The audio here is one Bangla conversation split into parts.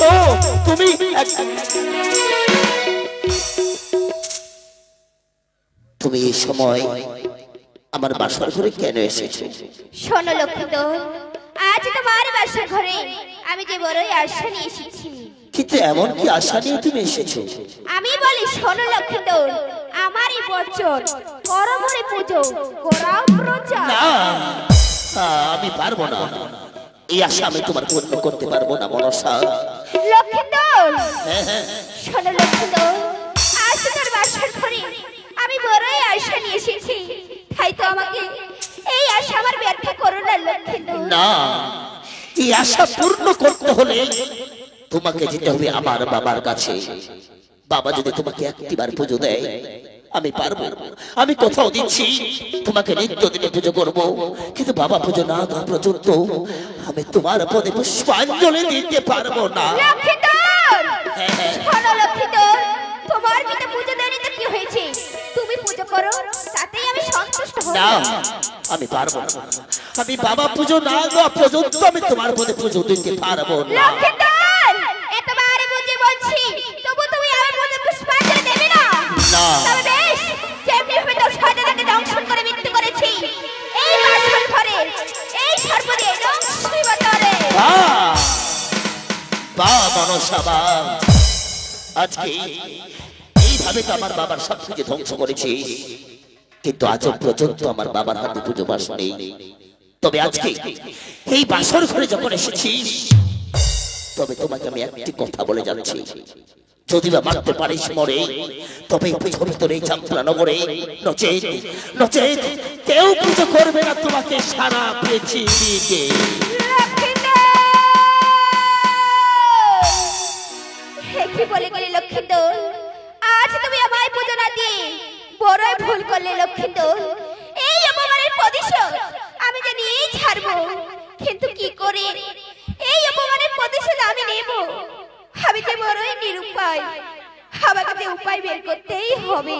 তো তুমি তুমি এই সময় আমার বাসার ঘরে কেন এসেছো? শোনো লক্ষ্মীদোল, আজ তোমার বাসার ঘরে আমি যে বড়ই আশা নিয়ে এসেছি। কিন্তু এমন কি আশা নিয়ে তুমি এসেছো? আমি বলি শোনো লক্ষ্মীদোল, আমারই বচন করমরে পুজো করাও প্রচার। না, আমি পারবো না, এই আশা আমি তোমার পূর্ণ করতে পারবো না মনসা। লক্ষ্মীদোল শোনো লক্ষ্মীদোল, আজ তোমার বাসার ঘরে আমি বড়ই আশা নিয়ে এসেছি, তাই তো আমাকে এই আশা আমার ব্যর্থ করো না লক্ষ্মীদোল। না, এই আশা পূর্ণ করতে হলে তোমাকে যেতে হবে আমার বাবার কাছে। বাবা যদি তোমাকে একটিবার পুজো দেয় আমি পারবো, আমি কোথাও দিচ্ছি তোমাকে নিত্যদিনে পুজো করব, কিন্তু বাবা পুজো না দেওয়া পর্যন্ত আমি তোমার পদে পুষ্পাঞ্জলি দিতে পারবো না। লক্ষ্মীদোল শোনো লক্ষ্মীদোল, তোমার পিতা পুজো দেয়নি তো কি হয়েছে, তুমি পুজো করো তাতেই আমি সন্তুষ্ট হই। না, আমি পারবো না, আমি বাবা পুজো না দেওয়া পর্যন্ত আমি তোমার পদে পুজো দিতে পারবো না। লক্ষ্মীদোল এতবারে বুঝে বলছি, তবু তুমি আমার পদে পুষ্পাঞ্জলি দেবে না? না। তবে বেশ, যেমনি ভাবে তোর শয়তানকে দংশন করে মৃত্যু করেছি, এই বাসর ঘরে এই সর্বদে দংশী বতরে। মনসা বা, আজকে এইভাবে তো আমার বাবার সবকিছু ধ্বংস করেছি, কিন্তু আজও পর্যন্ত আমার বাবার হাতে পুজো বাস নেই। তবে আজকে এই বাসর ঘরে যখন এসেছিস, তবে তোমাকে আমি একটি কথা বলে যাচ্ছি, যদি বা মারতে পারিস মরে, তবে পুজো ভিতরে চাম্পলা নগরে নচেত নচেত কেউ পুজো করবে না তোমাকে সারা পৃথিবীতে। কি বলে গেলে লক্ষ্মীদোল, আজ তুমি আমায় পুজো না দিয়ে বড়ই ভুল করলে লক্ষ্মীদোল। এই অপমানের প্রতিশোধ আমি যে নিয়েই ছাড়বো, কিন্তু কি করে এই অপমানের প্রতিশোধ আমি নেব? আমি যে বড়ই নিরুপায়, আমাকে যে উপায় বের করতেই হবে।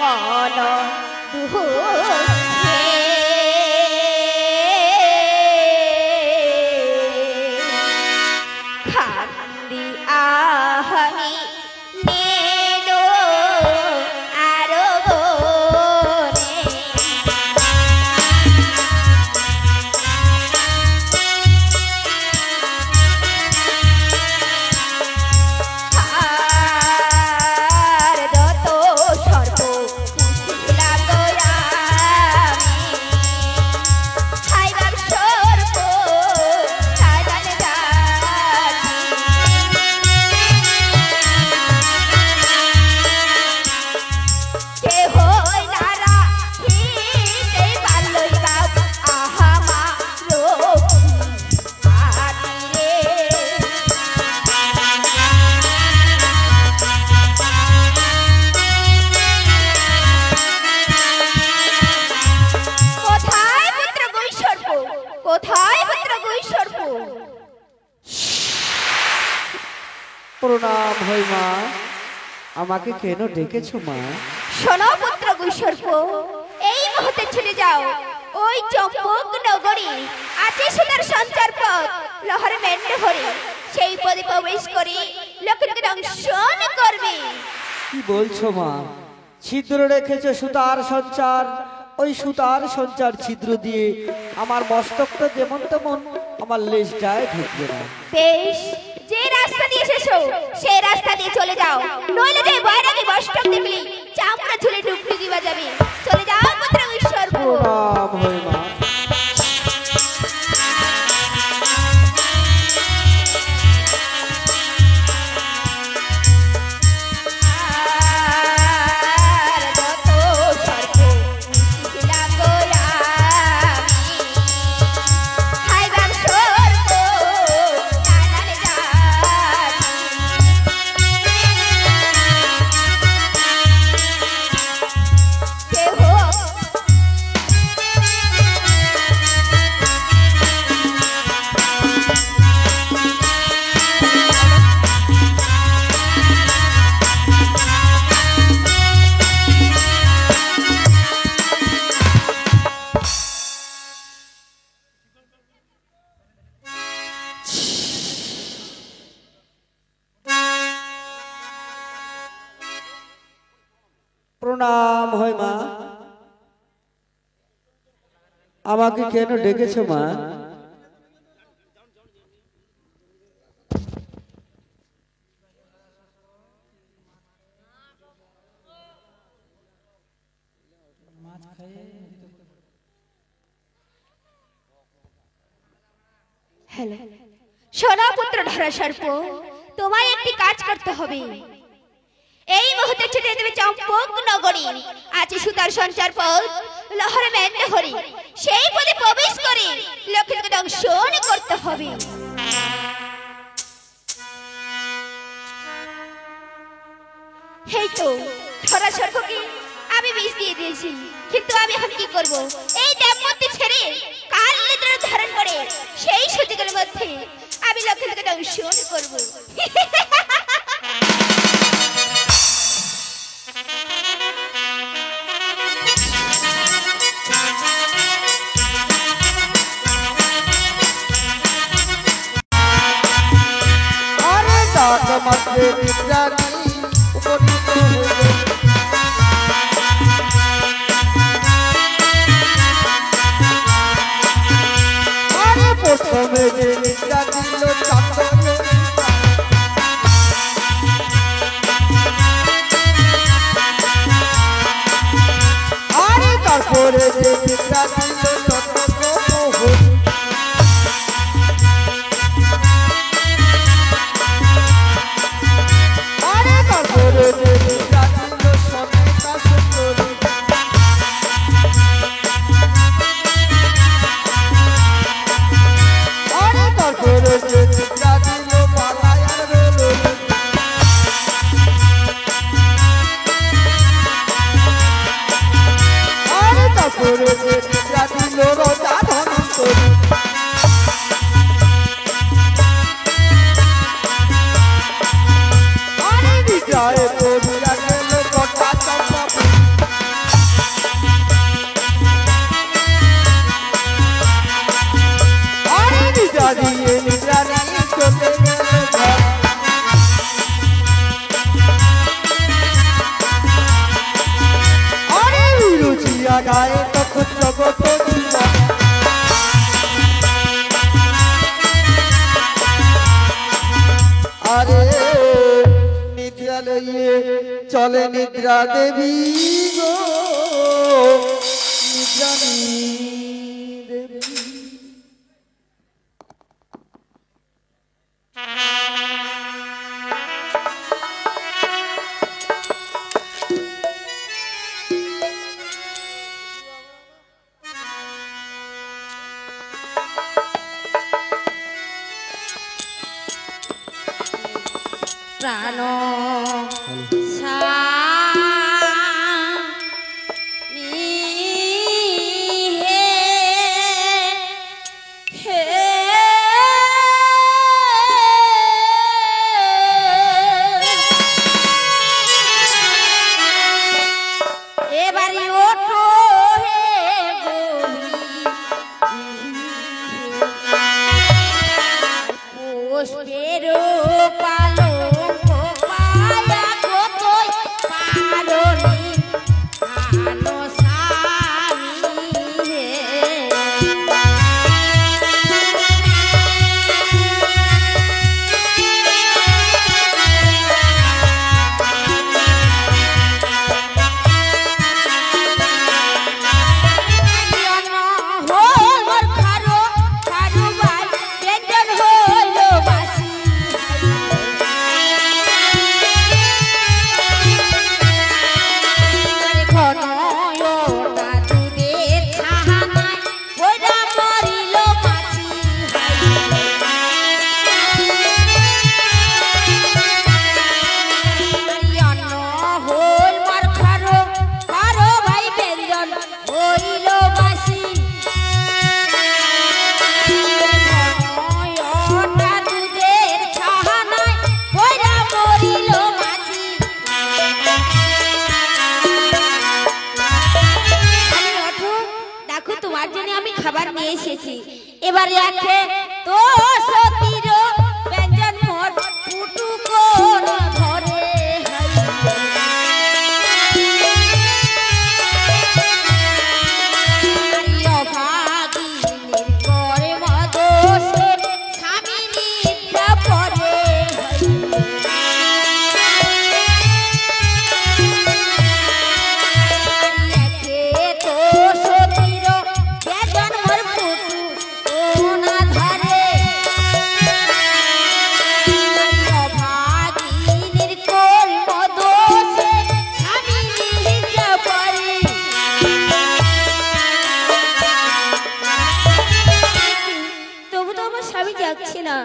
মন খান্দি আহামি নেলো আরো প্রণাম হই মা, আমাকে কেন ডেকেছো মা? শোনো পুত্র গুসর্প, এই মুহূর্তে ছুটে যাও ওই চম্পক নগরী আছে সুতার সঞ্চার পথ লহরে মেন্ড হরে, সেই পদে প্রবেশ করে লোককে দংশন করবে। কি বলছো মা? ছিদ্র রেখেছো সুতার সঞ্চার, ওই সুতার সঞ্চার ছিদ্র দিয়ে আমার মস্তকটা যেমন তেমন আমার লেজটায় ঢুকবে না। বেশ, যে রাস্তা দিয়ে এসেছো সেই রাস্তা দিয়ে চলে যাও, নইলে যে বৈরাগী বষ্টক দেখলি চামড়া ঝুলে ডুবলি দিবা যাবে। চলে যাও পুত্র গুসর্প। প্রণাম হই মা। প্রণাম হয় মা। আমাকে কেন ডেকেছো মা? হ্যালো, সোনা পুত্র ধরা সর্প, তোমায় একটি কাজ করতে হবে। এই মুহূর্তে ছুটে দেবে চম্পক নগরী, আছে সুতার সঞ্চার পথ লহরে মেন্দ হরি, সেই পথে প্রবেশ করে লক্ষ্মীকে দংশন করতে হবে। এই তো ধরা সর্পকে আমি বিষ দিয়ে দিয়েছি, কিন্তু আমি এখন কি করব? এই দেবমূর্তি ছেড়ে কাল নিদ্রা ধারণ করে সেই সুযোগের মধ্যে আমি লক্ষ্মীকে দংশন করব। আরে ডাক মাঝে নিদ্রানি উপনীত হইল। আরে প্রথমে যে নিদ্রা দিল চাঁদনে, আরে তারপরে যে নিদ্রা দিল চন্দ্রমোহন, আরে তারপরে যে নিদ্রা দিল সন্ধ্যা সুন্দরী, আরে তারপরে যে নিদ্রা দিল পালায়ার বেলুন, আরে তারপরে যে নিদ্রা দিল রজা ধনন্তরী, আরে নিদ্রায় পড়িয়া গেল কটা চম্পা, আরে নিদ্রা দিয়ে নিদ্রা নিয়ে চলে গেল ঘর, আরে রুচিয়া গায়ে তখন জগত জীবন, আরে নিদ্রা লইয়ে চলে নিদ্রা দেবী গো, নিদ্রানী দেবী। প্রাণ এবারে ওঠো হে পুষ্পের পালঙ্ক পায়া গো তুই পারনি আনো স্বামী এবারে আছে তো সতীর ব্যঞ্জন মোর পুটু কোন ধরে যাচ্ছি না,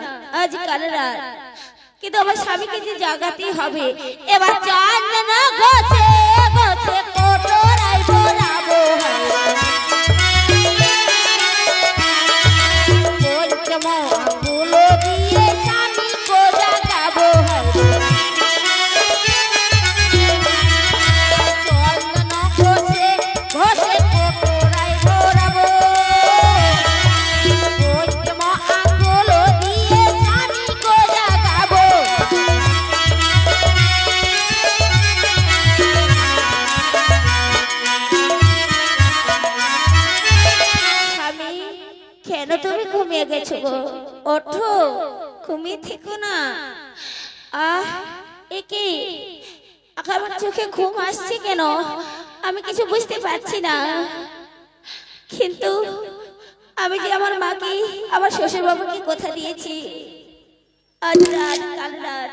আজ কাল রাত, কিন্তু আমার স্বামীকে যে জাগাতেই হবে। এবার চাঁদ না গছে গছে কোটরাই বরাবো পঞ্চম আঙ্গুল দিয়ে স্বামী কো জাগাবো চন্দন ঘষে ঘষে কোটরাই বরাবো পঞ্চম আঙ্গুল দিয়ে স্বামী কো জাগাবো। স্বামী, কেন তুমি ঘুমিয়ে গেছো গো? ওঠো, ঘুমিয়ে থেকো না। একে আমার চোখে ঘুম আসছে কেন আমি কিছু বুঝতে পারছি না, কিন্তু আমি যে আমার মাকে আমার শ্বশুর বাবুকে কথা দিয়েছি আজ রাত কাল রাত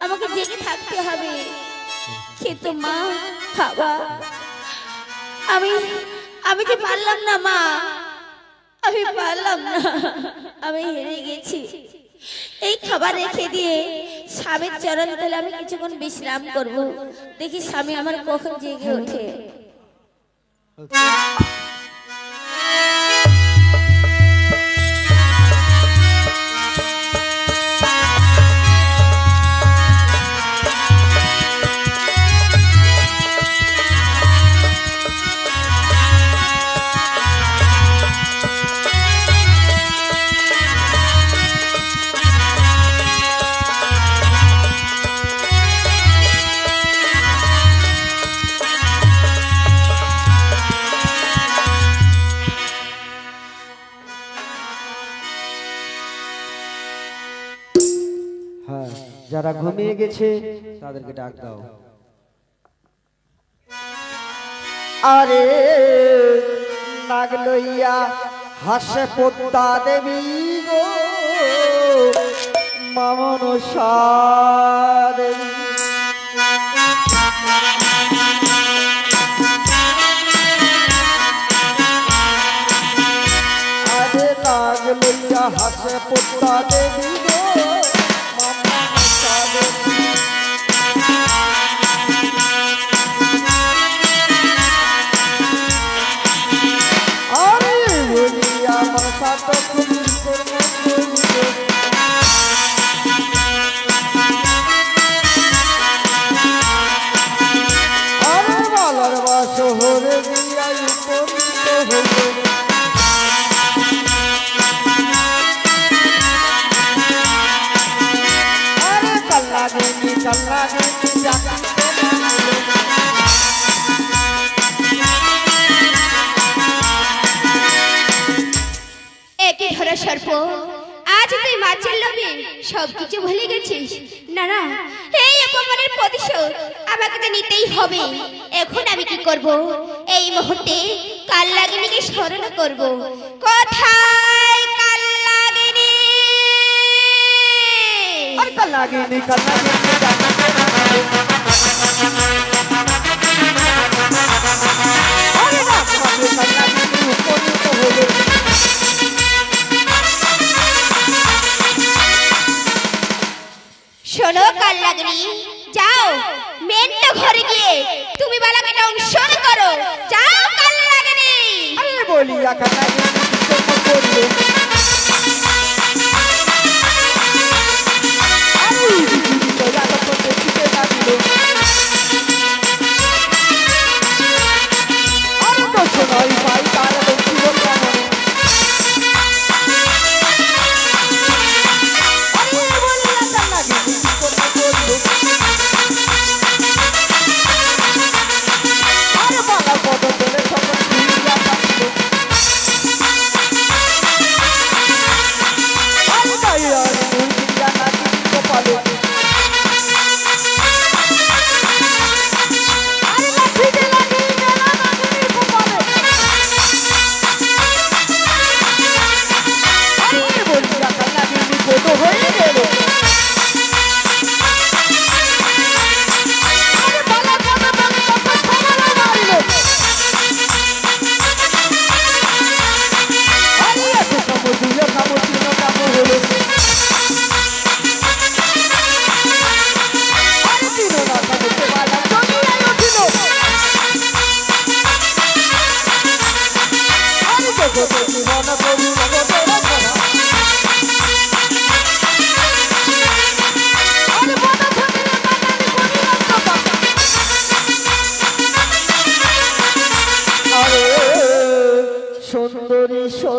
আমাকে জেগে থাকতে হবে, কিন্তু মা বাবা আমি আমি যে পারলাম না মা, আমি পারলাম না, আমি হেরে গেছি। এই খাবার রেখে দিয়ে স্বামীর চরণ তলে আমি কিছুক্ষণ বিশ্রাম করব, দেখি স্বামী আমার কখন জেগে ওঠে। হ্যাঁ, যারা ঘুমিয়ে গেছে তাদেরকে ডাক দাও। আরে নাগ লইয়া হাসে পদ্মা দেবী গো মামনসা দেবী। আরে নাগ লইয়া হাসে পদ্মা দেবী গো মামনসা দেবী। আরে বলিয়া আমার সাথে খুবই কর্ম করিবে। আরে বালার বাস হরে দিয়া উপনীত হইবে। আরে কাল্লাগিনী কাল্লাগিনী জানিতে মানিলে। একে ধরা সর্প, আজ তুই মাছের লোভে সবকিছু ভুলে গেছিস। না না, এই অপমানের প্রতিশোধ আমাকে তো নিতেই হবে। এখন আমি কি করব? এই মুহূর্তে কাল্লাগিনীকে স্মরণ করব। কোথায় কাল্লাগিনী? আর কাল্লাগিনী কাল্লাগিনী জানিতে মানিলে। আরে রাত রাতে কাল্লাগিনী উপনীত হইবে। শোনো কাল্লাগিনী, যাও মেন্টো ঘরে গিয়ে তুমি বালাকে দংশন করো। যাও কাল্লাগিনী। আরে বলিয়া কাল্লাগিনী কর্ম করিবে। আরে জীবিত যাদব দেখিতে লাগিল। আরে দোষ নয় ভাই তার দেখিব কেমন। আরে বলিয়া কাল্লাগিনী কর্ম করিবে। আরে বালা পদ তোলে সকল ফিরিয়া থাকিল।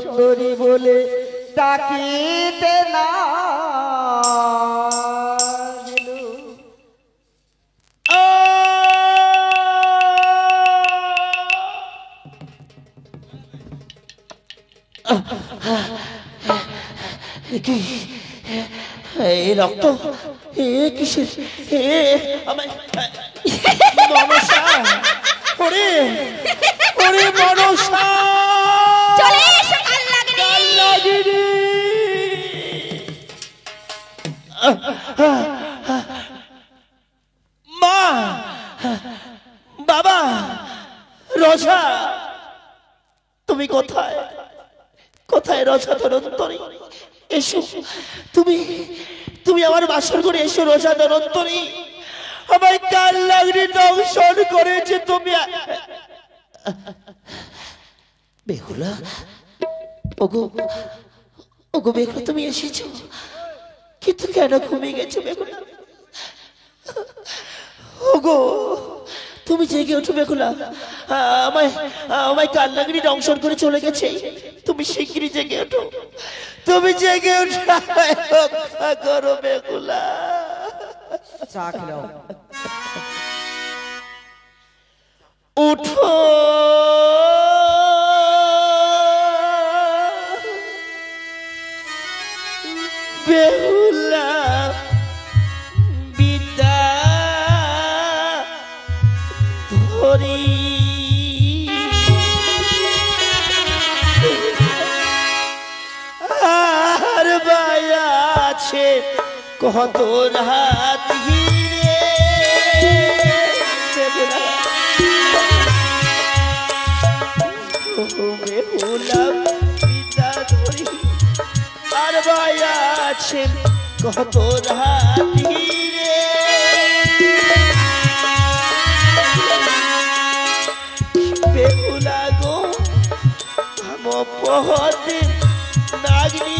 সুন্দরী বলে ডাকিতে না কি এই রক্ত এ কিসের এ আমায় মনসা ওরে ওরে মনসা চলে এসো কালনাগিনী। লাগিনি মা বাবা রোজা তুমি কোথায় কোথায় রোজা ধরন্তরী এসো তুমি তুমি আমার বাসর করে এসো রোজা ধরন্তরী আমায় কাল লাগনি দংশন করেছে তুমি বেহুলা ওগো ওগো বেহুলা তুমি এসেছো কিন্তু কেন ঘুমিয়ে গেছো বেহুলা ওগো তুমি জেগে ওঠো বেহুলা আমায় আমায় কাল লাগনি দংশন করে চলে গেছে তুমি শিগগিরই জেগে ওঠো তুমি জেগে ওঠো আমায় রক্ষা করো বেহুলা চা খেলাও উঠো বেহুলা বিদ্যা ধরি আর বায়া আছে কত রাত হিরে বেহুলা বেহুলা বিদ্যা ধরি আর বায়া আছে কত রাত হিরে বেহুলা গো আম পহতে নাগনি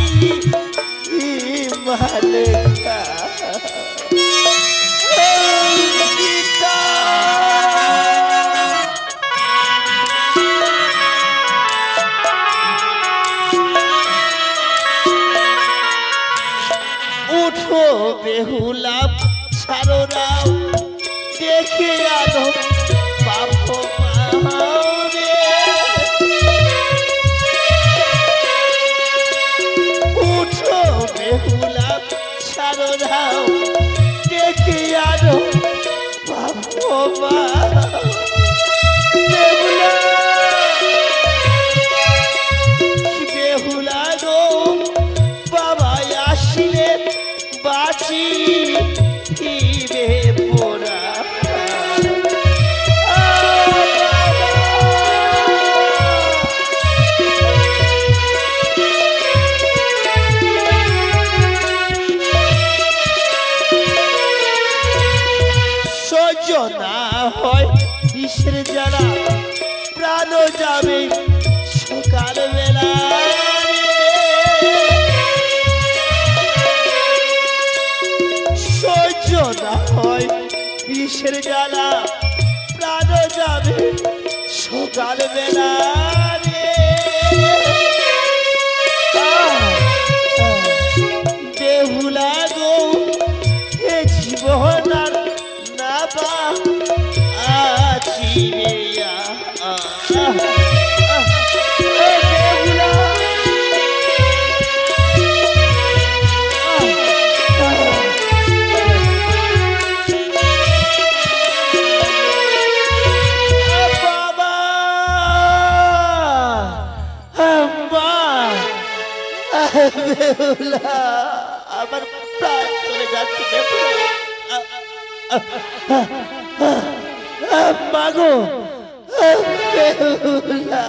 মালকা উঠো বেহুলা ছাড়ো রাও দেখে আলো বাপ মারে উঠো বেহুলা ছাড়ো রাও দেখে আলো বাপ মা বেহুলা বেহুলা গো বাবা আসিলে বাঁচি ফিরে পোড়া সহ্য না হয় বিষের জ্বালা প্রাণ যাবে সকাল বেলা সহ্য না হয় বিষের জ্বালা প্রাণ যাবে সকাল বেলা বেহুলা গো এ জীবন আর না বা আছি রে বেহুলা বাবা মা বেহুলা আমার প্রাণ চলে যাচ্ছে বেহুলা মাগো বেহুলা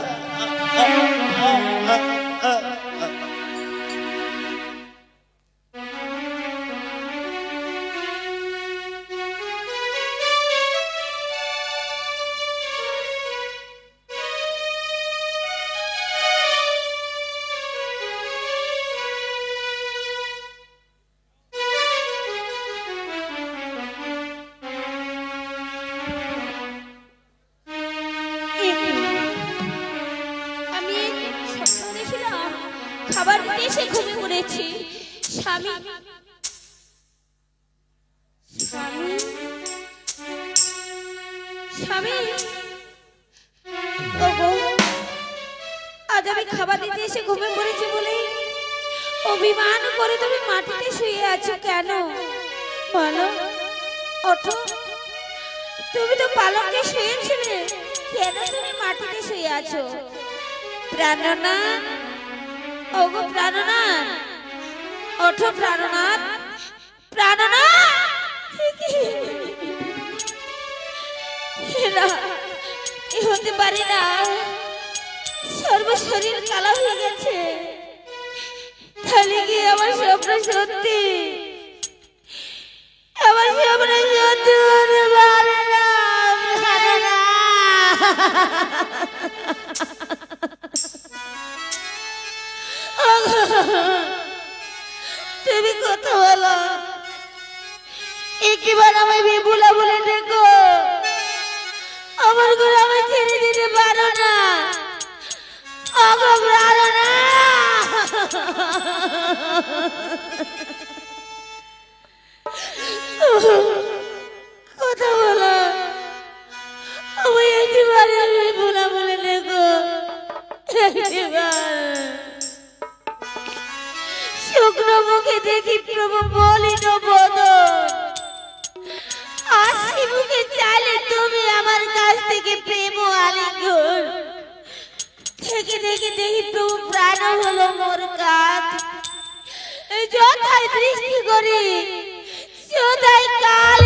আমি খাবার দিতে এসে ঘুমিয়ে পড়েছি। স্বামী স্বামী স্বামী, ওগো, আজ আমি খাবার দিতে এসে ঘুমিয়ে পড়েছি বলে অভিমান করে তুমি মাটিতে শুয়ে আছো কেন? বলো, ওঠো। তুমি তো পালঙ্কে শুয়েছিলে, কেন তুমি মাটিতে শুয়ে আছো? প্রাণনাথ, ওগো প্রাণনাথ, ওঠো প্রাণনাথ, প্রাণনাথ। না, এ হতে পারে না, সর্বশরীর কালো হয়ে গেছে। তাহলে কি আমার স্বপ্ন সত্যি? আমার স্বপ্ন সত্যি হতে পারে না, তুমি কথা বলো, একবার আমায় বিপুলা বলে দেখো, আমার ঘরে আমায় ছেড়ে দিতে পারো না, পারো না। কথা বলো, আমায় একবার বিপুলা বলে দেখো, শুকনো মুখে দেখি প্রভু বলিল বদন, হাসি মুখে চাইলে তুমি আমার কাছ থেকে প্রেম ও আলিঙ্গন, থেকে দেখে দেখি প্রভু প্রাণ হলো মোর কাজ। যথাই দৃষ্টি করি সদাই কাল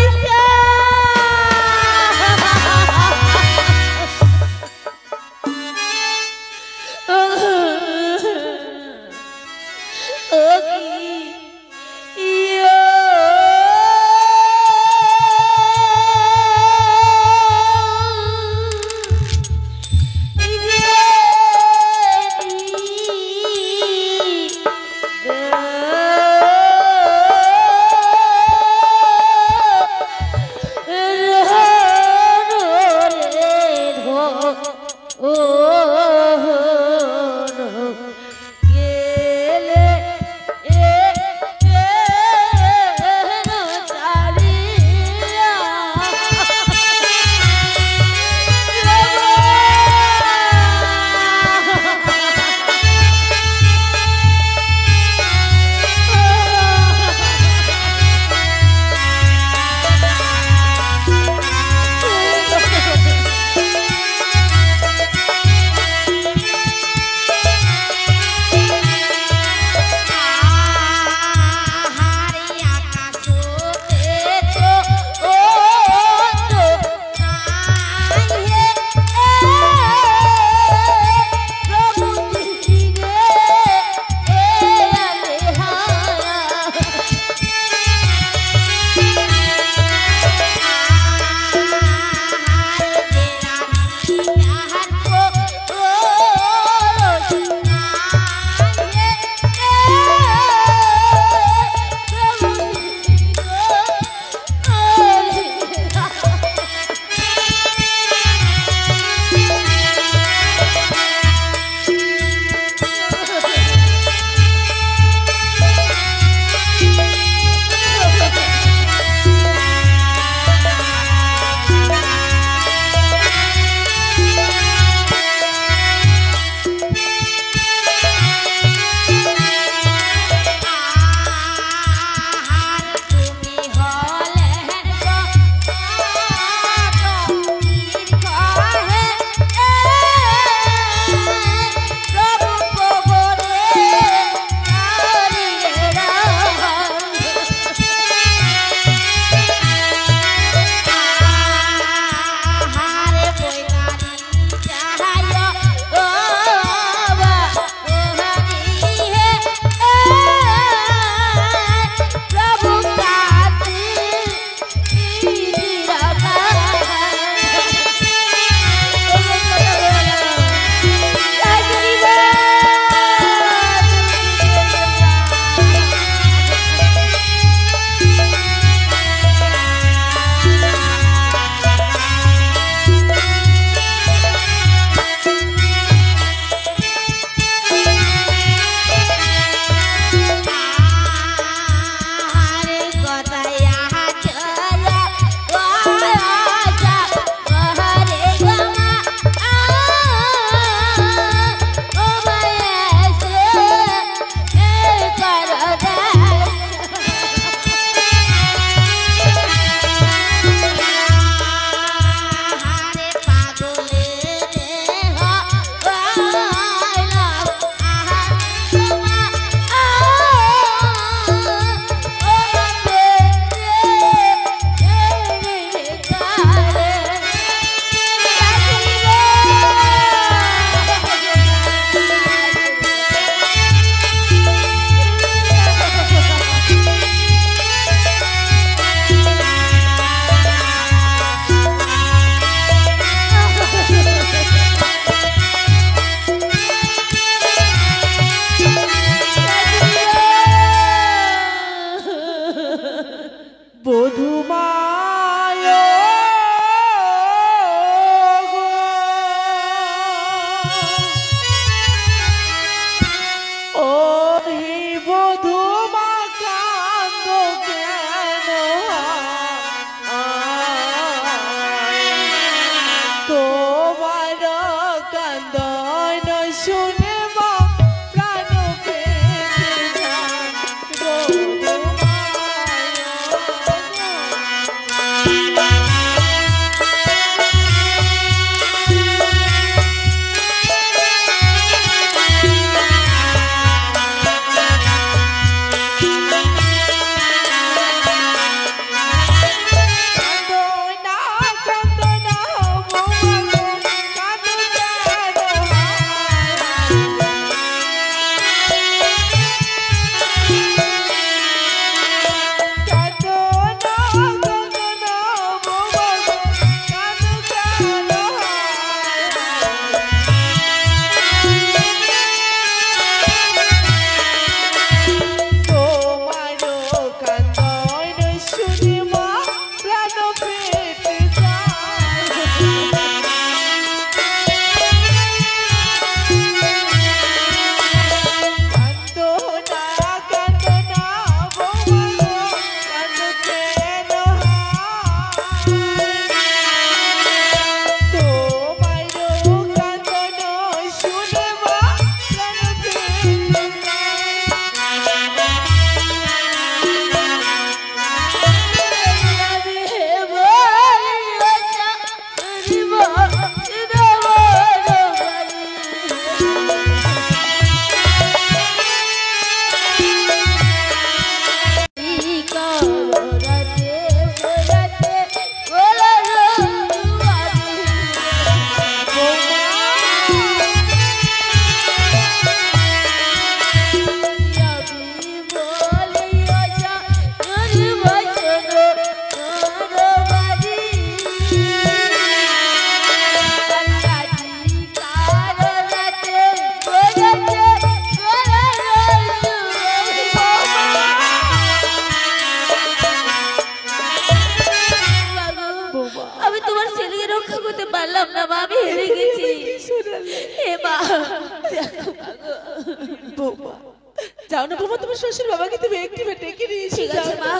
যাও না বাবা, তোমার শ্বশুর বাবাকে তুমি একটু ডেকে নিয়ে এসে ঠিক যাও আছে মা,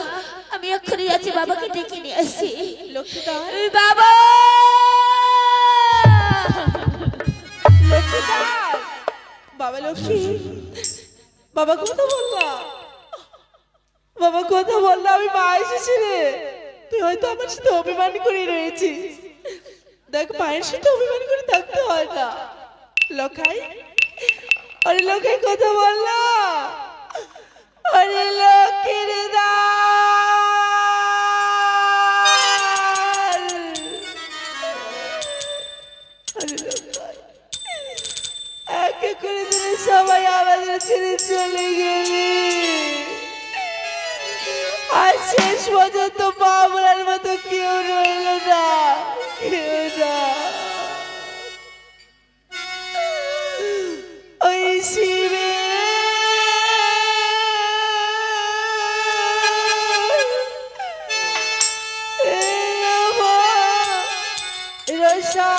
আমি এক্ষুনি যাচ্ছি, বাবাকে ডেকে নিয়ে আসি। লক্ষ্মীদা, বাবা, লক্ষ্মীদা, বাবা লক্ষ্মী, বাবা কথা বললা, বাবা কথা বললা, আমি মা এসেছি রে। তুই হয়তো আমার সাথে অভিমান করে রয়েছিস। দেখ, মায়ের সাথে অভিমান করে থাকতে হয় না। লখাই, আরে লখাই কথা বললা, আরে লক্ষ্মীর দান, আরে লখাই, একে করে দিলে সবাই আমাদের ছেড়ে চলে গেলে, আর শেষ পর্যন্ত বাবুরার মতো কেউ রইল না, কেউ না। ওই শিবে রসা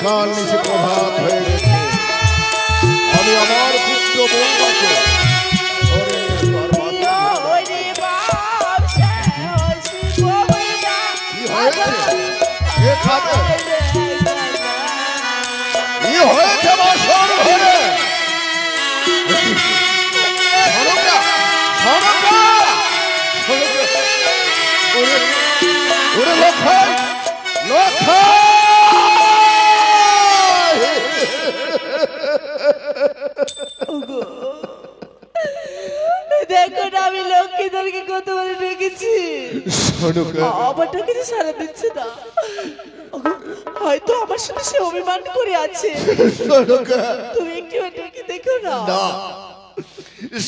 কাল নিশে প্রভাত হয়ে গেছে। আমি আমার পুত্র বৌমাকে দেখো না, আমি লক্ষ্মীদেরকে কত বলে ডেকেছি, আবার ডেকেছি, সারা দিচ্ছে না। হয়তো আমার সাথে সে অভিমান করে আছে। তুমি একটু ডেকে দেখো না।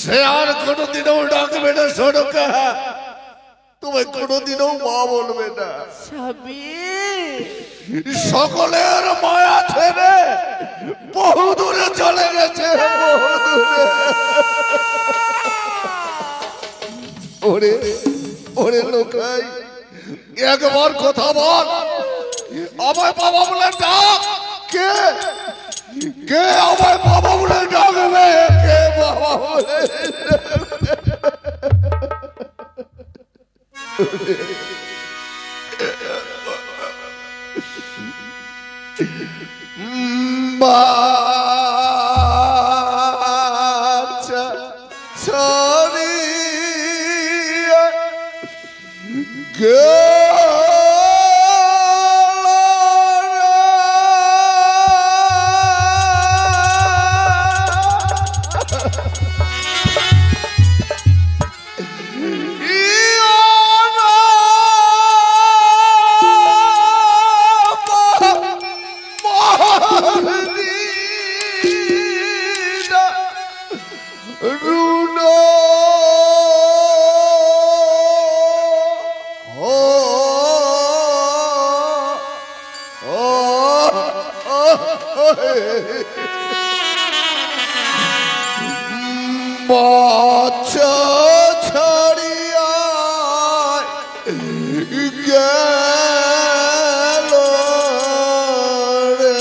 সে আর কোনোদিনও ডাকবে না সোনকা, তুমি কোনোদিনও মা বলবে না। সকলের মায়া ছেড়ে বহু দূরে চলে গেছে, বহু দূরে। ওরে ওরে লোকাই, একবার কথা বল, আমায় বাবা বলে ডাক। কে কে আমায় বাবা বলে ডাকবে? কে বাবা বলে? বাচ্চা ছড়িয়ে বাচ্চা ছাড়িয়া গেল রে।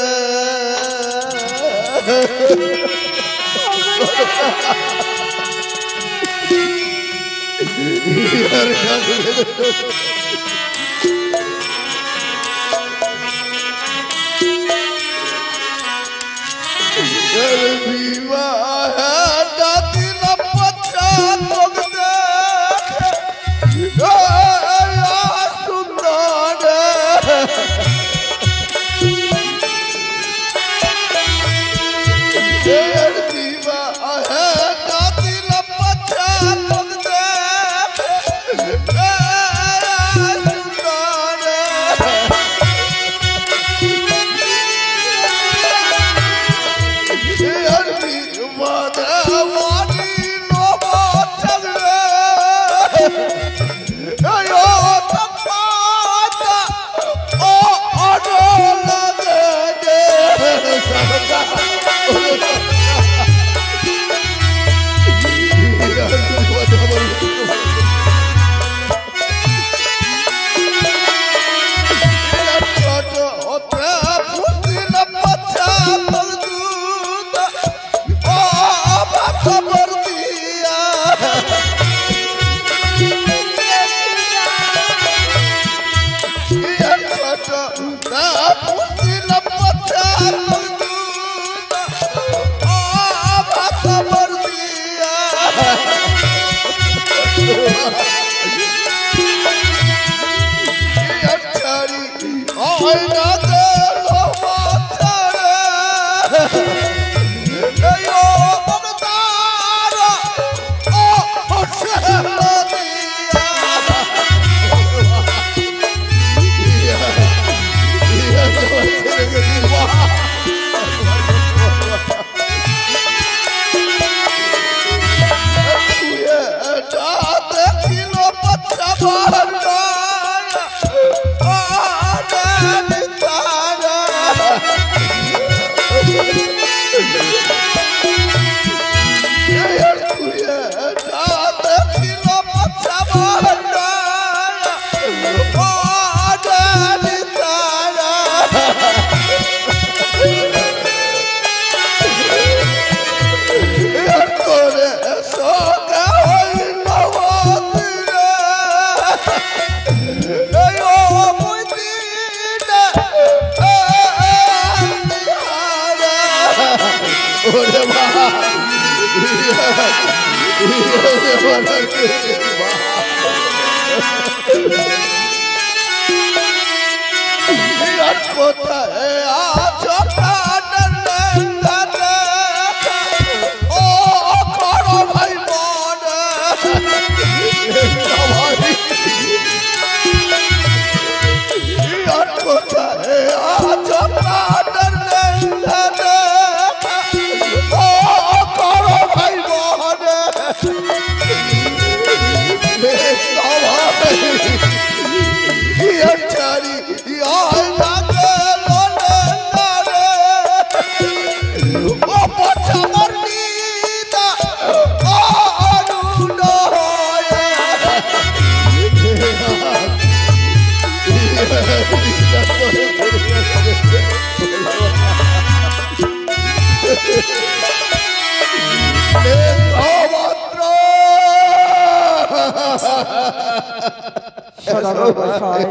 সদাগর মশাই,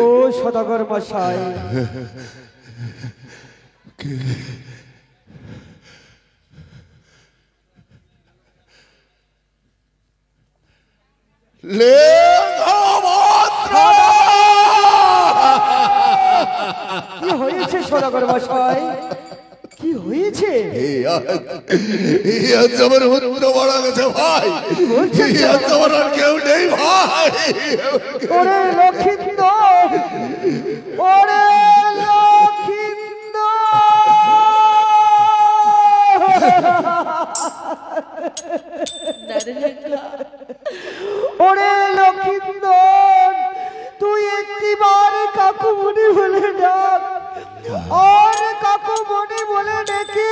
ও সদাগর মশাই, কি হয়েছে সদাগর মশাই? কি হয়েছে? আমার হত্য মারা গেছে ভাই, আমার আর কেউ নেই ভাই। ওরে লক্ষিন্দর, ওরে লক্ষিন্দর, ওরে লক্ষিন্দর, তুই একটিবার কাকুমণি বলে ডাক, আর কাকুমণি বলে ডেকে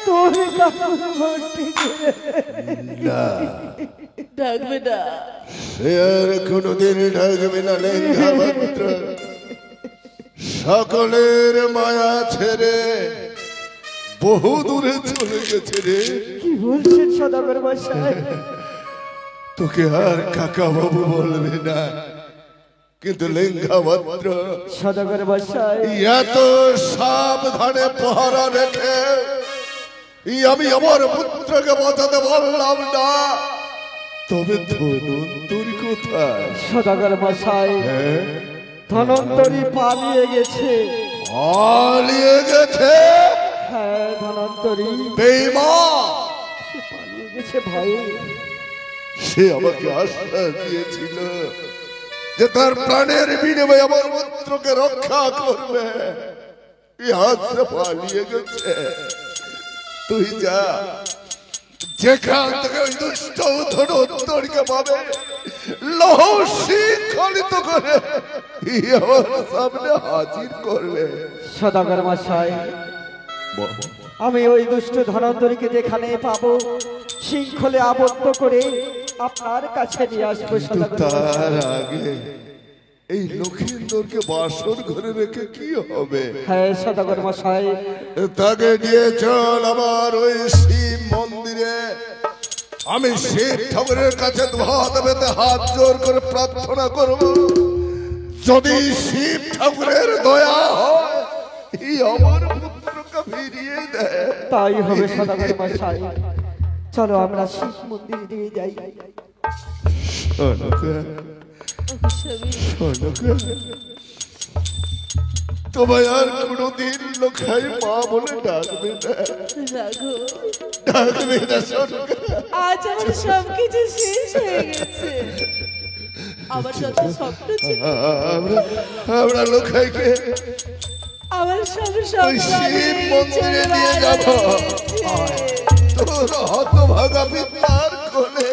তোর কাকুর ভর্তি ডাকবে না, সে আর কোনদিন ডাকবে না লেঙ্গা মাত্র। সকলের মায়া ছেড়ে বহু দূরে চলে গেছে রে। কি বলছেন সদাগর মশাই? তোকে আর কাকা বাবু বলবে না, কিন্তু লেঙ্গা মাত্র সদাগর মশাই, এত সাবধানে পাহারা রেখে আমি আমার পুত্রকে বাঁচাতে পারলাম না। তবে ধনন্তরী কোথায়? সদাগর মশাই, হ্যাঁ? ধনন্তরী পালিয়ে গেছে। পালিয়ে গেছে? হ্যাঁ, ধনন্তরী বেঈমান! সে পালিয়ে গেছে ভাই। সে আমাকে আশ্বাস দিয়েছিল যে তার প্রাণের বিনিময়ে আমার পুত্রকে রক্ষা করবে। আজ সে পালিয়ে গেছে। তুই যা, যেখান থেকে ওই দুষ্ট ধনন্তরীকে পাবে, লৌহ শৃঙ্খলিত করে আমার সামনে হাজির করবে। সদাগর মশাই, আমি ওই দুষ্ট ধনন্তরীকে যেখানে পাবো শৃঙ্খলে আবদ্ধ করে আপনার কাছে নিয়ে আসবো। কিন্তু সদাগর মশাই, তার আগে এই লক্ষিন্দরকে বাসর ঘরে রেখে কি হবে? হ্যাঁ সদাগর মশাই, তাকে নিয়ে চল আমার ওই শিব মন্দিরে। আমি শিব ঠাকুরের কাছে হাত পেতে হাত জোর করে প্রার্থনা করব, যদি শিব ঠাকুরের দয়া হয় এই আমার পুত্রকে ফিরিয়ে দেয়। তাই হবে সদাগর মশাই। চলো আমরা শিব মন্দির নিয়ে যাই। তোমায় আর কোনদিন লোকাই মা বলে ডাকবে না, রাঘব, ডাকবে না সোনকা। আজ আমার সবকিছু শেষ হয়ে গেছে। আমার যত স্বপ্ন ছিল, আমরা লোকাইকে আমার সব ওই স্বপ্ন শিব মন্দিরে নিয়ে যাব। তোর হতভাগা পিতার কোলে